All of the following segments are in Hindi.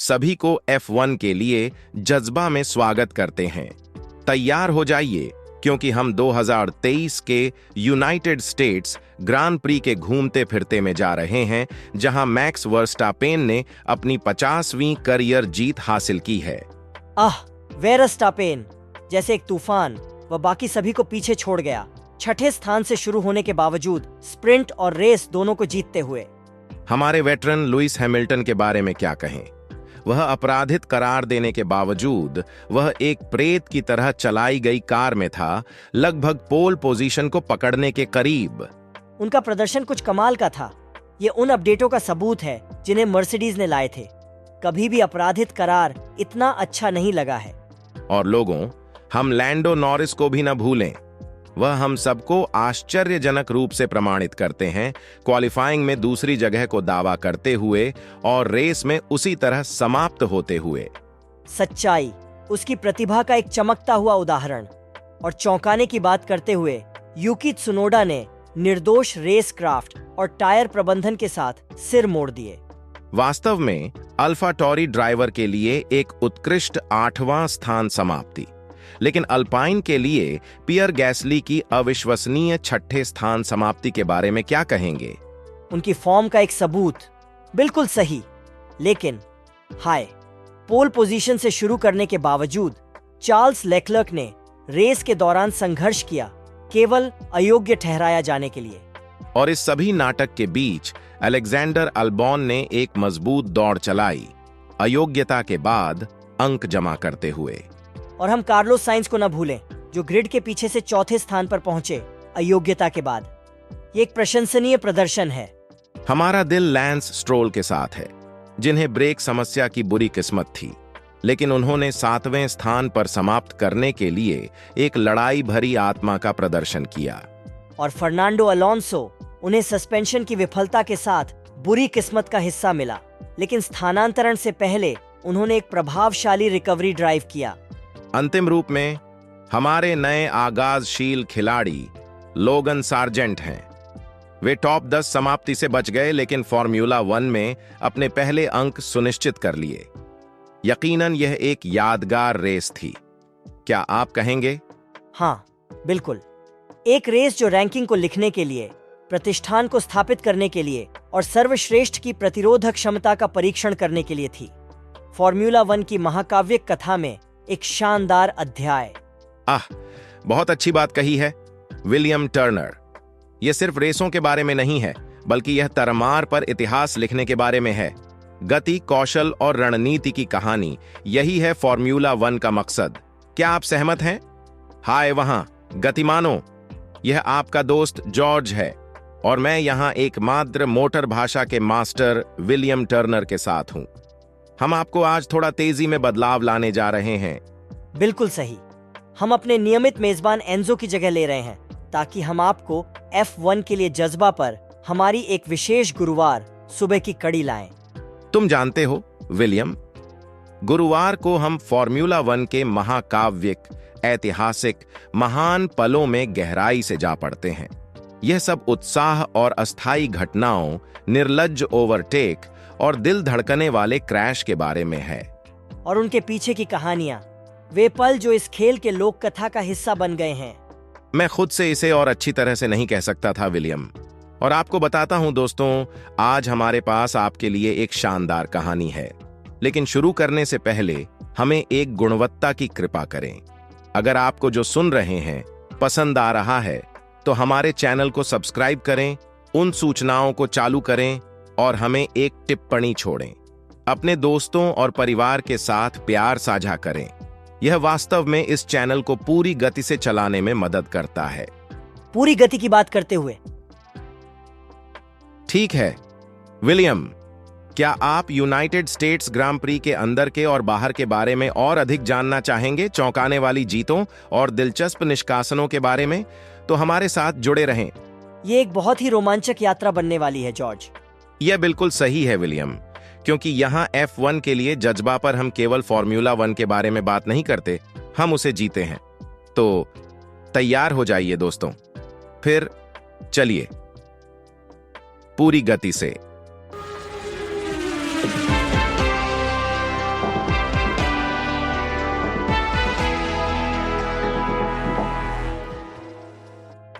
सभी को F1 के लिए जज्बा में स्वागत करते हैं। तैयार हो जाइए, क्योंकि हम 2023 के यूनाइटेड स्टेट्स ग्रां प्री के घूमते फिरते में जा रहे हैं, जहां मैक्स वर्स्टापेन ने अपनी 50वीं करियर जीत हासिल की है। वेरस्टापेन जैसे एक तूफान वह बाकी सभी को पीछे छोड़ गया, छठे स्थान से शुरू होने के बावजूद स्प्रिंट और रेस दोनों को जीतते हुए। हमारे वेटरन लुइस हैमिल्टन के बारे में क्या कहें। वह अपराधित करार देने के बावजूद वह एक प्रेत की तरह चलाई गई कार में था, लगभग पोल पोजीशन को पकड़ने के करीब। उनका प्रदर्शन कुछ कमाल का था। ये उन अपडेटों का सबूत है जिन्हें मर्सिडीज ने लाए थे। कभी भी अपराधित करार इतना अच्छा नहीं लगा है। और लोगों, हम लैंडो नॉरिस को भी न भूलें। वह हम सबको आश्चर्यजनक रूप से प्रमाणित करते हैं, क्वालिफाइंग में दूसरी जगह को दावा करते हुए और रेस में उसी तरह समाप्त होते हुए। सच्चाई, उसकी प्रतिभा का एक चमकता हुआ उदाहरण। और चौंकाने की बात करते हुए यूकी त्सुनोडा ने निर्दोष रेस क्राफ्ट और टायर प्रबंधन के साथ सिर मोड़ दिए। वास्तव में अल्फा टॉरी ड्राइवर के लिए एक उत्कृष्ट 8वां स्थान समाप्ति, लेकिन अल्पाइन के लिए पियर गैसली की अविश्वसनीय 6ठे स्थान समाप्ति के बारे में क्या कहेंगे? उनकी फॉर्म का एक सबूत। बिल्कुल सही, लेकिन पोल पोजीशन से शुरू करने के बावजूद चार्ल्स लेक्लर्क ने रेस के दौरान संघर्ष किया, केवल अयोग्य ठहराया जाने के लिए। और इस सभी नाटक के बीच अलेक्जेंडर अल्बॉन ने एक मजबूत दौड़ चलाई, अयोग्यता के बाद अंक जमा करते हुए। और हम कार्लोस साइंस को न भूलें, जो ग्रिड के पीछे से चौथे स्थान पर पहुंचे अयोग्यता के बाद। ये एक प्रशंसनीय प्रदर्शन है। हमारा दिल लैंस स्ट्रोल के साथ है, जिन्हें ब्रेक समस्या की बुरी किस्मत थी, लेकिन उन्होंने 7वें स्थान पर समाप्त करने के लिए एक लड़ाई भरी आत्मा का प्रदर्शन किया। और फर्नांडो अलोंसो, उन्हें सस्पेंशन की विफलता के साथ बुरी किस्मत का हिस्सा मिला, लेकिन स्थानांतरण से पहले उन्होंने एक प्रभावशाली रिकवरी ड्राइव किया। अंतिम रूप में हमारे नए आगाजशील खिलाड़ी लोगन सार्जेंट हैं। वे टॉप 10 समाप्ति से बच गए, लेकिन फॉर्मूला 1 में अपने पहले अंक सुनिश्चित कर लिए। यकीनन यह एक यादगार रेस थी, क्या आप कहेंगे? हाँ, बिल्कुल। एक रेस जो रैंकिंग को लिखने के लिए, प्रतिष्ठान को स्थापित करने के लिए और सर्वश्रेष्ठ की प्रतिरोधक क्षमता का परीक्षण करने के लिए थी। फॉर्मूला 1 की महाकाव्यिक कथा में एक शानदार अध्याय। बहुत अच्छी बात कही है विलियम टर्नर। यह सिर्फ रेसों के बारे में नहीं है, बल्कि यह तरमार पर इतिहास लिखने के बारे में है। गति, कौशल और रणनीति की कहानी, यही है फॉर्मूला 1 का मकसद। क्या आप सहमत हैं? हाय वहां गतिमानों, यह आपका दोस्त जॉर्ज है, और मैं यहां एकमात्र मोटर भाषा के मास्टर विलियम टर्नर के साथ हूं। हम आपको आज थोड़ा तेजी में बदलाव लाने जा रहे हैं। बिल्कुल सही। हम अपने नियमित मेजबान एंजो की जगह ले रहे हैं, ताकि हम आपको F1 के लिए जज्बा पर हमारी एक विशेष गुरुवार सुबह की कड़ी लाएं। तुम जानते हो विलियम, गुरुवार को हम फॉर्मूला 1 के महाकाव्यिक, ऐतिहासिक, महान पलों में गहराई से जा पड़ते हैं। यह सब उत्साह और अस्थायी घटनाओं, निर्लज्ज ओवरटेक और दिल धड़कने वाले क्रैश के बारे में है। और उनके पीछे की कहानियां, वे पल जो इस खेल के लोक कथा का हिस्सा बन गए हैं। मैं खुद से इसे और अच्छी तरह से नहीं कह सकता था विलियम। और आपको बताता हूं दोस्तों, आज हमारे पास आपके लिए एक शानदार कहानी है। लेकिन शुरू करने से पहले हमें एक गुणवत्ता की कृपा करें। अगर आपको जो सुन रहे हैं पसंद आ रहा है, तो हमारे चैनल को सब्सक्राइब करें, उन सूचनाओं को चालू करें और हमें एक टिप्पणी छोड़ें। अपने दोस्तों और परिवार के साथ प्यार साझा करें। यह वास्तव में इस चैनल को पूरी गति से चलाने में मदद करता है। पूरी गति की बात करते हुए। ठीक है विलियम, क्या आप यूनाइटेड स्टेट्स ग्रां प्री के अंदर के और बाहर के बारे में और अधिक जानना चाहेंगे? चौंकाने वाली जीतों और दिलचस्प निष्कासनों के बारे में? तो हमारे साथ जुड़े रहें। ये एक बहुत ही रोमांचक यात्रा बनने वाली है जॉर्ज। यह बिल्कुल सही है विलियम, क्योंकि यहाँ F1 के लिए जज्बा पर हम केवल फॉर्मूला 1 के बारे में बात नहीं करते, हम उसे जीते हैं। तो तैयार हो जाइए दोस्तों, फिर चलिए पूरी गति से।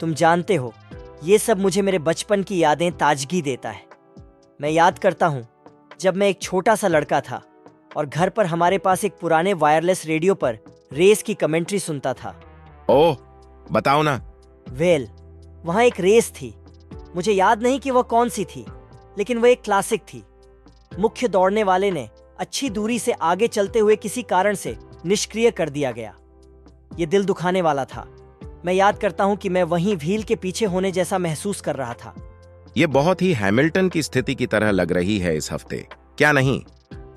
तुम जानते हो, ये सब मुझे मेरे बचपन की यादें ताजगी देता है। मैं याद करता हूँ जब मैं एक छोटा सा लड़का था और घर पर हमारे पास एक पुराने वायरलेस रेडियो पर रेस की कमेंट्री सुनता था। ओह, बताओ ना। वहाँ एक रेस थी। मुझे याद नहीं कि वह कौन सी थी, लेकिन वह एक क्लासिक थी। मुख्य दौड़ने वाले ने अच्छी दूरी से आगे चलते हुए किसी कारण से निष्क्रिय कर दिया गया। ये दिल दुखाने वाला था। मैं याद करता हूँ कि मैं वहीं व्हील के पीछे होने जैसा महसूस कर रहा था। ये बहुत ही हैमिल्टन की स्थिति की तरह लग रही है इस हफ्ते, क्या नहीं?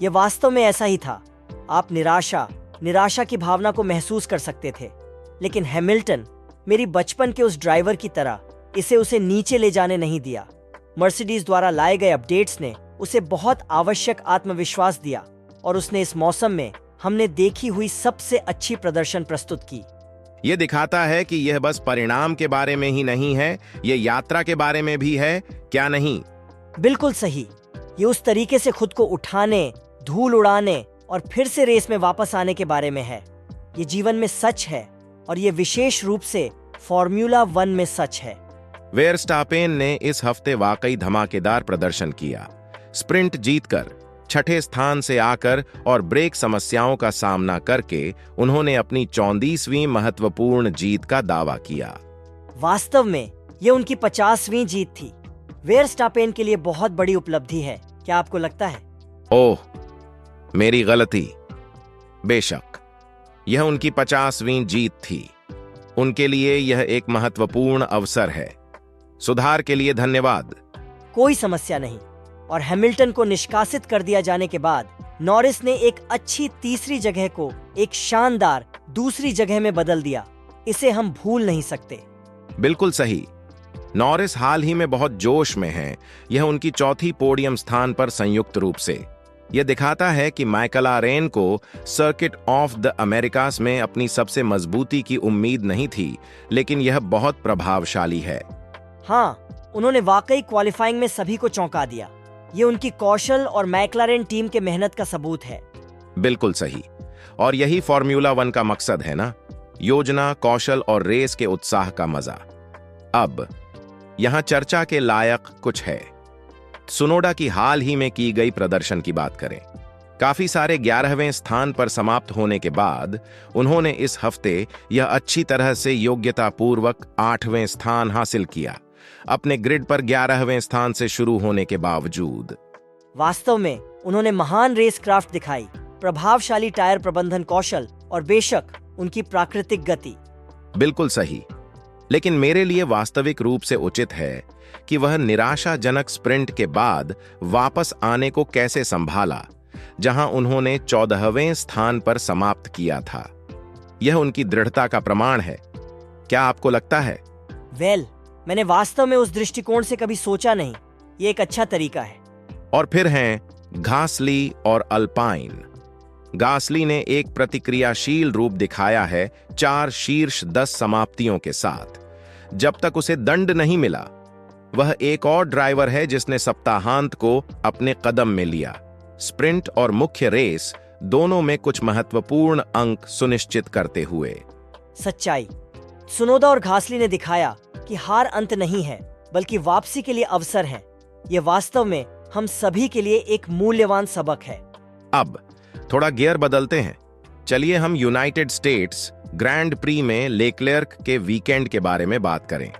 यह वास्तव में ऐसा ही था। आप निराशा की भावना को महसूस कर सकते थे, लेकिन हैमिल्टन मेरी बचपन के उस ड्राइवर की तरह उसे नीचे ले जाने नहीं दिया। मर्सिडीज द्वारा लाए गए अपडेट्स ने उसे बहुत आवश्यक आत्मविश्वास दिया और उसने इस मौसम में हमने देखी हुई सबसे अच्छी प्रदर्शन प्रस्तुत की। ये दिखाता है कि यह बस परिणाम के बारे में ही नहीं है, ये यात्रा के बारे में भी है, क्या नहीं? बिल्कुल सही। ये उस तरीके से खुद को उठाने, धूल उड़ाने और फिर से रेस में वापस आने के बारे में है। ये जीवन में सच है और ये विशेष रूप से फॉर्मूला 1 में सच है। वेरस्टापेन ने इस हफ्ते वाकई धमाकेदार प्रदर्शन किया। स्प्रिंट जीतकर छठे स्थान से आकर और ब्रेक समस्याओं का सामना करके उन्होंने अपनी 34वीं महत्वपूर्ण जीत का दावा किया। वास्तव में ये उनकी 50वीं जीत थी। वेरस्टापेन के लिए बहुत बड़ी उपलब्धि है, क्या आपको लगता है? ओह, मेरी गलती। बेशक यह उनकी 50वीं जीत थी। उनके लिए यह एक महत्वपूर्ण अवसर है। सुधार के लिए धन्यवाद। कोई समस्या नहीं। और हैमिल्टन को निष्कासित कर दिया जाने के बाद नॉरिस ने एक अच्छी तीसरी जगह को एक शानदार दूसरी जगह में बदल दिया। इसे हम भूल नहीं सकते। बिल्कुल सही। नॉरिस हाल ही में बहुत जोश में हैं। यह उनकी चौथी पोडियम स्थान पर संयुक्त रूप से। यह दिखाता है कि मैकलारेन को सर्किट ऑफ द अमेरिकास में अपनी सबसे मजबूती की उम्मीद नहीं थी, लेकिन यह बहुत प्रभावशाली है। हाँ, उन्होंने वाकई क्वालिफाइंग में सभी को चौंका दिया। ये उनकी कौशल और मैकलारेन टीम के मेहनत का सबूत है। बिल्कुल सही। और यही फॉर्मूला 1 का मकसद है ना, योजना, कौशल और रेस के उत्साह का मजा। अब यहां चर्चा के लायक कुछ है। सुनोडा की हाल ही में की गई प्रदर्शन की बात करें। काफी सारे 11वें स्थान पर समाप्त होने के बाद उन्होंने इस हफ्ते यह अच्छी तरह से योग्यतापूर्वक 8वें स्थान हासिल किया, अपने ग्रिड पर 11वें स्थान से शुरू होने के बावजूद। वास्तव में उन्होंने महान रेस क्राफ्ट दिखाई, प्रभावशाली टायर प्रबंधन कौशल और बेशक उनकी प्राकृतिक गति। बिल्कुल सही। लेकिन मेरे लिए वास्तविक रूप से उचित है कि वह निराशाजनक स्प्रिंट के बाद वापस आने को कैसे संभाला, जहां उन्होंने 14वें स्थान पर समाप्त किया था। यह उनकी दृढ़ता का प्रमाण है, क्या आपको लगता है? मैंने वास्तव में उस दृष्टिकोण से कभी सोचा नहीं। ये एक अच्छा तरीका है। और फिर हैं घासली और अल्पाइन। गासली ने एक प्रतिक्रियाशील रूप दिखाया है 4 शीर्ष 10 समाप्तियों के साथ। जब तक उसे दंड नहीं मिला, वह एक और ड्राइवर है जिसने सप्ताहांत को अपने कदम में लिया। स्प्रिंट और मुख्य रेस दोनों में कुछ महत्वपूर्ण अंक सुनिश्चित करते हुए। सच्चाई। सुनोदा और घासली ने दिखाया कि हार अंत नहीं है, बल्कि वापसी के लिए अवसर है। यह वास्तव में हम सभी के लिए एक मूल्यवान सबक है। अब थोड़ा गियर बदलते हैं। चलिए हम यूनाइटेड स्टेट्स ग्रैंड प्री में लेक्लेर्क के वीकेंड के बारे में बात करें।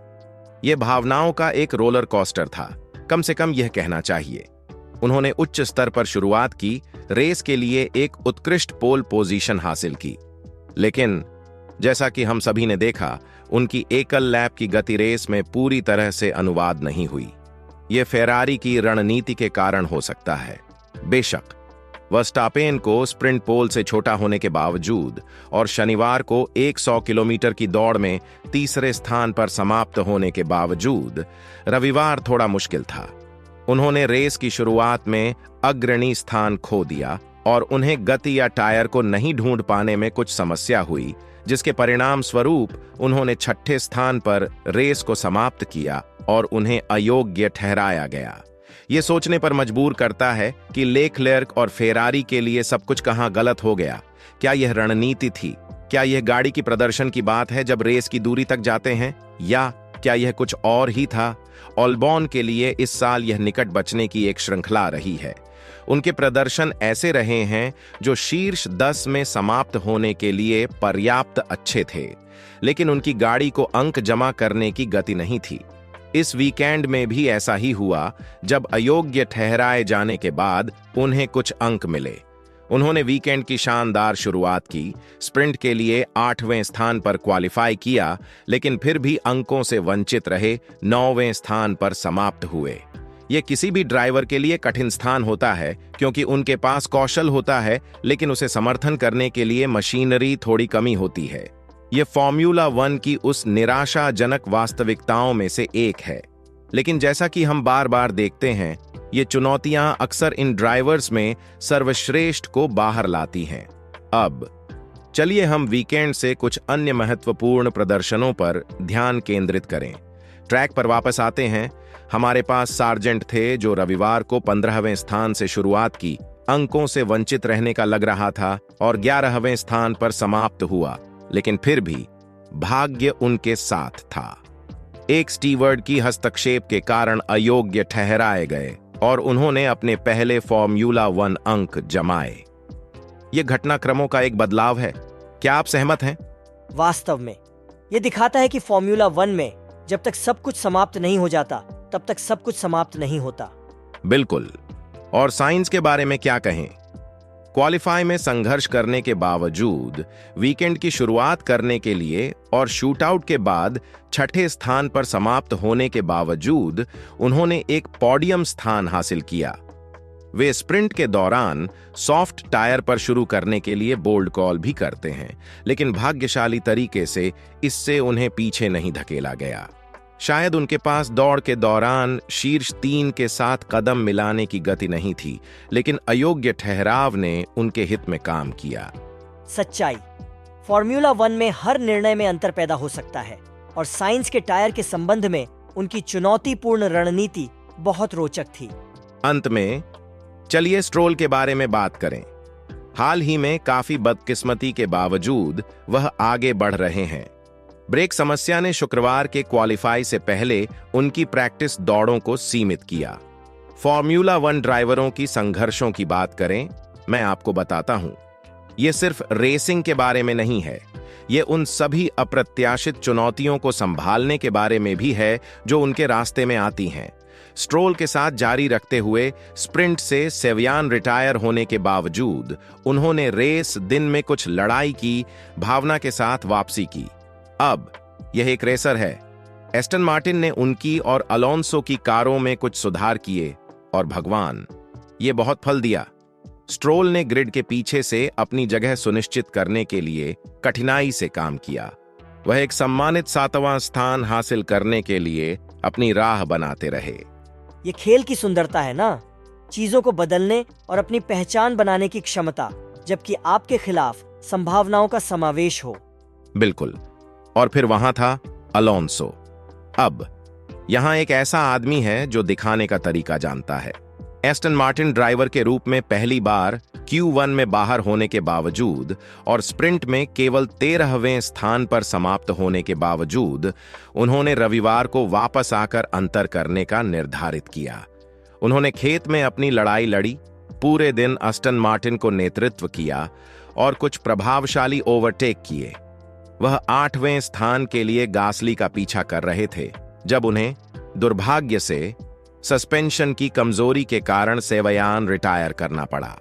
यह भावनाओं का एक रोलर कोस्टर था, कम से कम यह कहना चाहिए। उन्होंने उच्च स्तर पर शुरुआत की, रेस के लिए एक उत्कृष्ट पोल पोजीशन हासिल की, लेकिन जैसा कि हम सभी ने देखा, उनकी एकल लैप की गति रेस में पूरी तरह से अनुवाद नहीं हुई। यह फेरारी की रणनीति के कारण हो सकता है। बेशक वर्स्टापेन को स्प्रिंट पोल से छोटा होने के बावजूद और शनिवार को 100 किलोमीटर की दौड़ में तीसरे स्थान पर समाप्त होने के बावजूद रविवार थोड़ा मुश्किल था। उन्होंने रेस की शुरुआत में अग्रणी स्थान खो दिया और उन्हें गति या टायर को नहीं ढूंढ पाने में कुछ समस्या हुई, जिसके परिणाम स्वरूप उन्होंने 6ठे स्थान पर रेस को समाप्त किया और उन्हें अयोग्य ठहराया गया। ये सोचने पर मजबूर करता है कि लेक्लेर्क और फेरारी के लिए सब कुछ कहां गलत हो गया। क्या यह रणनीति थी? क्या यह गाड़ी की प्रदर्शन की बात है जब रेस की दूरी तक जाते हैं? या क्या यह कुछ और ही था? ऑल्बॉन के लिए इस साल यह निकट बचने की एक श्रृंखला रही है। उनके प्रदर्शन ऐसे रहे हैं जो शीर्ष 10 में समाप्त होने के लिए पर्याप्त अच्छे थे, लेकिन उनकी गाड़ी को अंक जमा करने की गति नहीं थी। इस वीकेंड में भी ऐसा ही हुआ, जब अयोग्य ठहराए जाने के बाद उन्हें कुछ अंक मिले। उन्होंने वीकेंड की शानदार शुरुआत की, स्प्रिंट के लिए 8वें स्थान पर क्वालिफाई किया, लेकिन फिर भी अंकों से वंचित रहे, 9वें स्थान पर समाप्त हुए। यह किसी भी ड्राइवर के लिए कठिन स्थान होता है, क्योंकि उनके पास कौशल होता है, लेकिन उसे समर्थन करने के लिए मशीनरी थोड़ी कमी होती है। यह फॉर्मूला 1 की उस निराशाजनक वास्तविकताओं में से एक है। लेकिन जैसा कि हम बार बार देखते हैं, ये चुनौतियां अक्सर इन ड्राइवर्स में सर्वश्रेष्ठ को बाहर लाती हैं। अब चलिए हम वीकेंड से कुछ अन्य महत्वपूर्ण प्रदर्शनों पर ध्यान केंद्रित करें। ट्रैक पर वापस आते हैं। हमारे पास सार्जेंट थे, जो रविवार को 15वें स्थान से शुरुआत की, अंकों से वंचित रहने का लग रहा था और 11वें स्थान पर समाप्त हुआ, लेकिन फिर भी भाग्य उनके साथ था। एक स्टीवर्ड की हस्तक्षेप के कारण अयोग्य ठहराए गए और उन्होंने अपने पहले फॉर्मूला 1 अंक जमाए। यह घटनाक्रमों का एक बदलाव है। क्या आप सहमत हैं? वास्तव में यह दिखाता है कि फॉर्मूला 1 में जब तक सब कुछ समाप्त नहीं हो जाता, तब तक सब कुछ समाप्त नहीं होता। बिल्कुल। और साइंस के बारे में क्या कहें? क्वालिफाई में संघर्ष करने के बावजूद वीकेंड की शुरुआत करने के लिए और शूटआउट के बाद 6ठे स्थान पर समाप्त होने के बावजूद उन्होंने एक पोडियम स्थान हासिल किया। वे स्प्रिंट के दौरान सॉफ्ट टायर पर शुरू करने के लिए बोल्ड कॉल भी करते हैं, लेकिन भाग्यशाली तरीके से इससे उन्हें पीछे नहीं धकेला गया। शायद उनके पास दौड़ के दौरान शीर्ष 3 के साथ कदम मिलाने की गति नहीं थी, लेकिन अयोग्य ठहराव ने उनके हित में काम किया। सच्चाई, फॉर्मूला 1 में हर निर्णय में अंतर पैदा हो सकता है, और साइंस के टायर के संबंध में उनकी चुनौतीपूर्ण रणनीति बहुत रोचक थी। अंत में चलिए स्ट्रोल के बारे में बात करें। हाल ही में काफी बदकिस्मती के बावजूद वह आगे बढ़ रहे हैं। ब्रेक समस्या ने शुक्रवार के क्वालिफाई से पहले उनकी प्रैक्टिस दौड़ों को सीमित किया। फॉर्मूला 1 ड्राइवरों की संघर्षों की बात करें, मैं आपको बताता हूं। यह सिर्फ रेसिंग के बारे में नहीं है, यह उन सभी अप्रत्याशित चुनौतियों को संभालने के बारे में भी है जो उनके रास्ते में आती हैं। स्ट्रोल के साथ जारी रखते हुए स्प्रिंट से सेवियान रिटायर होने के बावजूद उन्होंने रेस दिन में कुछ लड़ाई की भावना के साथ वापसी की। अब यह एक रेसर है। एस्टन मार्टिन ने उनकी और अलोंसो की कारों में कुछ सुधार किए और भगवान, ये बहुत फल दिया। स्ट्रोल ने ग्रिड के पीछे से अपनी जगह सुनिश्चित करने के लिए कठिनाई से काम किया। वह एक सम्मानित 7वां स्थान हासिल करने के लिए अपनी राह बनाते रहे। ये खेल की सुंदरता है ना, चीजों को बदलने और अपनी पहचान बनाने की क्षमता, जबकि आपके खिलाफ संभावनाओं का समावेश हो। बिल्कुल। और फिर वहां था अलोंसो। अब यहां एक ऐसा आदमी है जो दिखाने का तरीका जानता है। एस्टन मार्टिन ड्राइवर के रूप में पहली बार Q1 में बाहर होने के बावजूद और स्प्रिंट में केवल 13वें स्थान पर समाप्त होने के बावजूद उन्होंने रविवार को वापस आकर अंतर करने का निर्धारित किया। उन्होंने खेत में अपनी लड़ाई लड़ी, पूरे दिन एस्टन मार्टिन को नेतृत्व किया और कुछ प्रभावशाली ओवरटेक किए। वह 8वें स्थान के लिए गासली का पीछा कर रहे थे, जब उन्हें दुर्भाग्य से सस्पेंशन की कमजोरी के कारण सेवयान रिटायर करना पड़ा।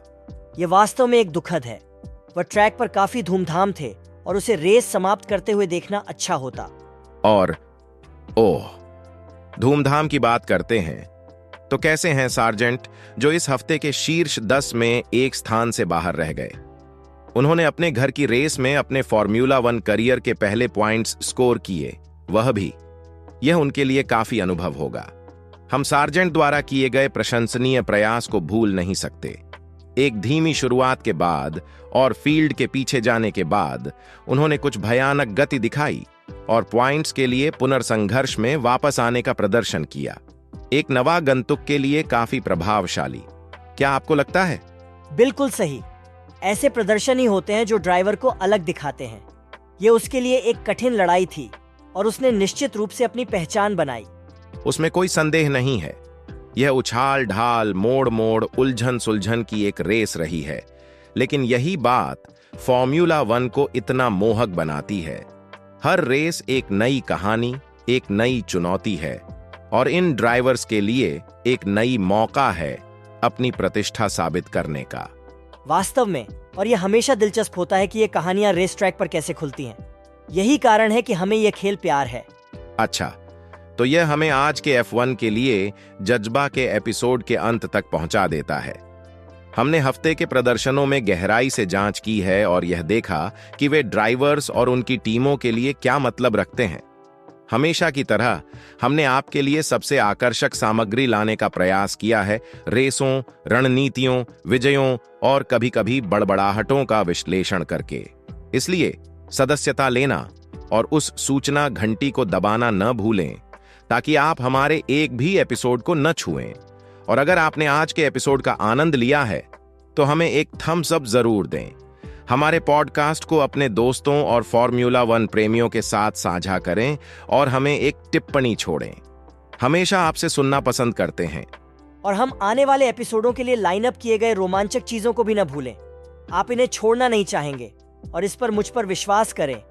यह वास्तव में एक दुखद है। वह ट्रैक पर काफी धूमधाम थे और उसे रेस समाप्त करते हुए देखना अच्छा होता। और धूमधाम की बात करते हैं तो कैसे हैं सार्जेंट, जो इस हफ्ते के शीर्ष 10 में एक स्थान से बाहर रह गए। उन्होंने अपने घर की रेस में अपने फॉर्मूला 1 करियर के पहले पॉइंट्स स्कोर किए, वह भी। यह उनके लिए काफी अनुभव होगा। हम सार्जेंट द्वारा किए गए प्रशंसनीय प्रयास को भूल नहीं सकते। एक धीमी शुरुआत के बाद और फील्ड के पीछे जाने के बाद उन्होंने कुछ भयानक गति दिखाई और पॉइंट्स के लिए पुनर्संघर्ष में वापस आने का प्रदर्शन किया। एक नवागंतुक के लिए काफी प्रभावशाली, क्या आपको लगता है? बिल्कुल सही। ऐसे प्रदर्शन ही होते हैं जो ड्राइवर को अलग दिखाते हैं। ये उसके लिए एक कठिन लड़ाई थी, और उसने निश्चित रूप से अपनी पहचान बनाई। उसमें कोई संदेह नहीं है, यह उछाल ढाल मोड़ मोड़ उलझन सुलझन की एक रेस रही है। लेकिन यही बात फॉर्मूला 1 को इतना मोहक बनाती है। हर रेस एक नई कहानी, एक नई चुनौती है और इन ड्राइवर्स के लिए एक नई मौका है अपनी प्रतिष्ठा साबित करने का। वास्तव में, और यह हमेशा दिलचस्प होता है कि ये कहानियां रेस ट्रैक पर कैसे खुलती हैं। यही कारण है कि हमें यह खेल प्यार है। अच्छा, तो यह हमें आज के F1 के लिए जज्बा के एपिसोड के अंत तक पहुंचा देता है। हमने हफ्ते के प्रदर्शनों में गहराई से जांच की है और यह देखा कि वे ड्राइवर्स और उनकी टीमों के लिए क्या मतलब रखते हैं। हमेशा की तरह हमने आपके लिए सबसे आकर्षक सामग्री लाने का प्रयास किया है, रेसों, रणनीतियों, विजयों और कभी-कभी बड़बड़ाहटों का विश्लेषण करके। इसलिए सदस्यता लेना और उस सूचना घंटी को दबाना न भूलें ताकि आप हमारे एक भी एपिसोड को न छुएं। और अगर आपने आज के एपिसोड का आनंद लिया है तो हमें एक थम्स अप जरूर दें। हमारे पॉडकास्ट को अपने दोस्तों और फॉर्मूला 1 प्रेमियों के साथ साझा करें और हमें एक टिप्पणी छोड़ें। हमेशा आपसे सुनना पसंद करते हैं। और हम आने वाले एपिसोडों के लिए लाइनअप किए गए रोमांचक चीजों को भी न भूलें। आप इन्हें छोड़ना नहीं चाहेंगे और इस पर मुझ पर विश्वास करें।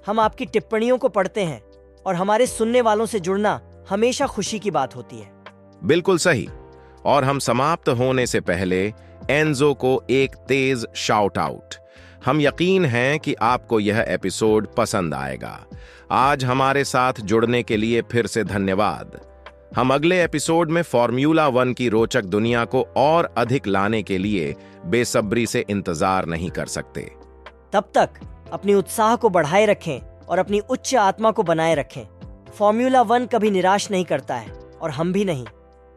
हम आपकी टिप्पणियों को पढ़ते हैं और हमारे सुनने वालों से जुड़ना हमेशा खुशी की बात होती है। बिल्कुल सही। और हम समाप्त होने से पहले एंजो को एक तेज शाउट आउट। हम यकीन हैं कि आपको यह एपिसोड पसंद आएगा। आज हमारे साथ जुड़ने के लिए फिर से धन्यवाद। हम अगले एपिसोड में फॉर्मूला 1 की रोचक दुनिया को और अधिक लाने के लिए बेसब्री से इंतजार नहीं कर सकते। तब तक अपनी उत्साह को बढ़ाए रखें और अपनी उच्च आत्मा को बनाए रखें। फॉर्मूला 1 कभी निराश नहीं करता है और हम भी नहीं।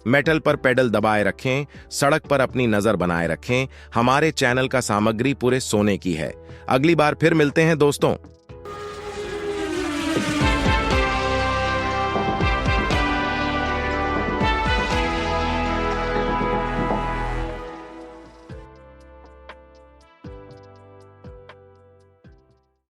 मेटल पर पेडल दबाए रखें, सड़क पर अपनी नजर बनाए रखें। हमारे चैनल का सामग्री पूरे सोने की है। अगली बार फिर मिलते हैं दोस्तों।